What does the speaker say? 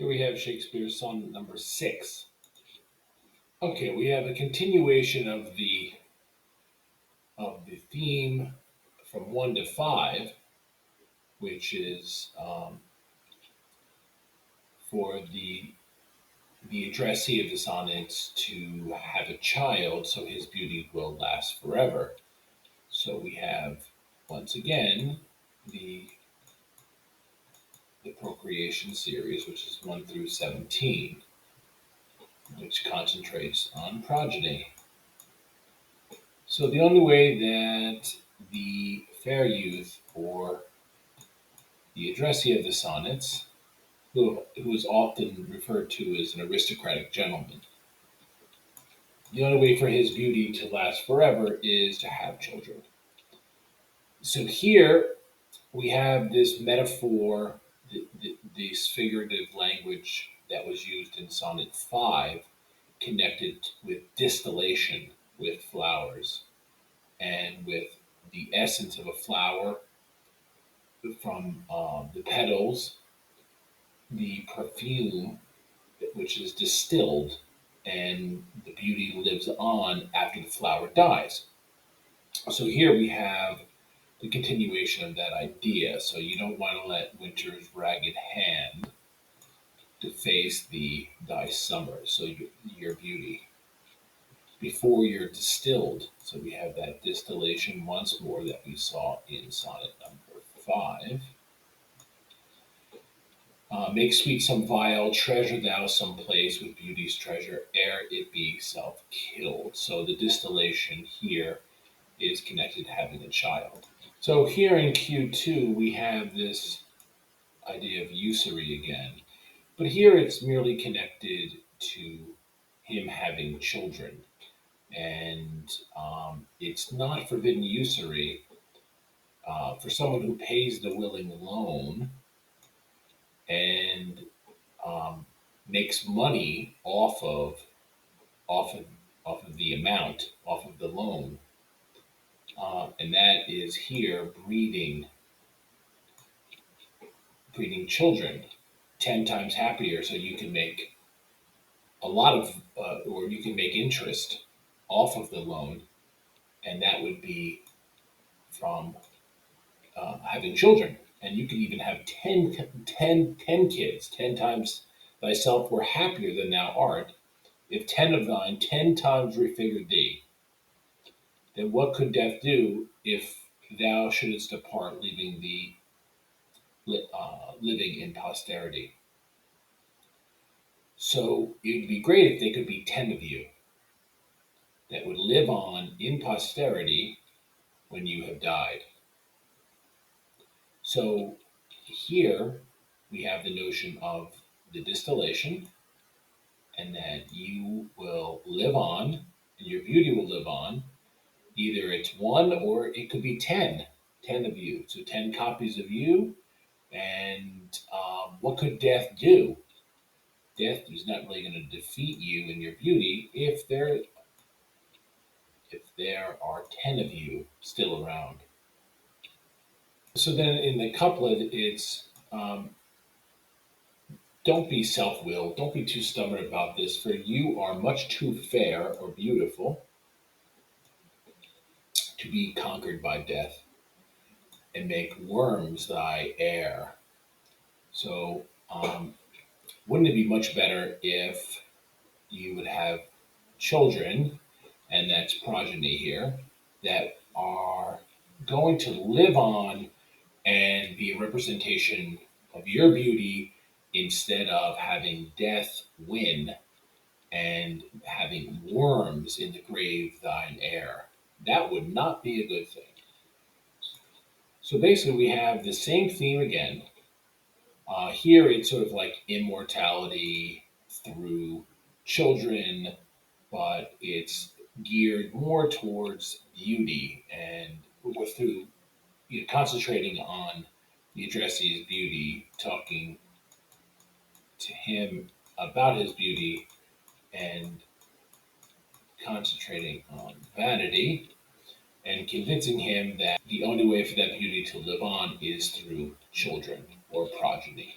Here we have Shakespeare's sonnet number 6. Okay, we have a continuation of the theme from 1 to 5, which is for the addressee of the sonnets to have a child, so his beauty will last forever. So we have once again the procreation series, which is 1 through 17, which concentrates on progeny. So the only way that the fair youth, or the addressee of the sonnets, who is often referred to as an aristocratic gentleman, the only way for his beauty to last forever is to have children. So here we have this metaphor, this figurative language that was used in Sonnet 5, connected with distillation, with flowers, and with the essence of a flower from the petals, the perfume, which is distilled, and the beauty lives on after the flower dies. So here we have the continuation of that idea. So you don't want to let winter's ragged hand deface thy summer, so your beauty before you're distilled. So we have that distillation once more that we saw in sonnet number 5. Make sweet some vial, treasure thou some place with beauty's treasure, ere it be self killed. So the distillation here is connected to having a child. So here in Q2, we have this idea of usury again, but here it's merely connected to him having children. And it's not forbidden usury for someone who pays the willing loan and makes money off of off of the amount, off of the loan, and that is here breeding children 10 times happier. So you can make a lot of, or you can make interest off of the loan, and that would be from having children. And you could even have 10 kids, 10 times thyself were happier than thou art, if 10 of thine 10 times refigured thee. Then what could death do if thou shouldest depart, leaving thee living in posterity? So it would be great if they could be 10 of you that would live on in posterity when you have died. So here we have the notion of the distillation, and that you will live on, and your beauty will live on. Either it's one or it could be 10 of you. So 10 copies of you. And what could death do? Death is not really going to defeat you in your beauty if there are 10 of you still around. So then in the couplet, it's don't be self willed, don't be too stubborn about this, for you are much too fair or beautiful to be conquered by death, and make worms thy heir. So, wouldn't it be much better if you would have children, and that's progeny here, that are going to live on and be a representation of your beauty, instead of having death win and having worms in the grave thine heir? That would not be a good thing. So basically, we have the same theme again. Here, it's sort of like immortality through children, but it's geared more towards beauty, and through concentrating on the addressee's beauty, talking to him about his beauty, and concentrating on vanity, and convincing him that the only way for that beauty to live on is through children or progeny.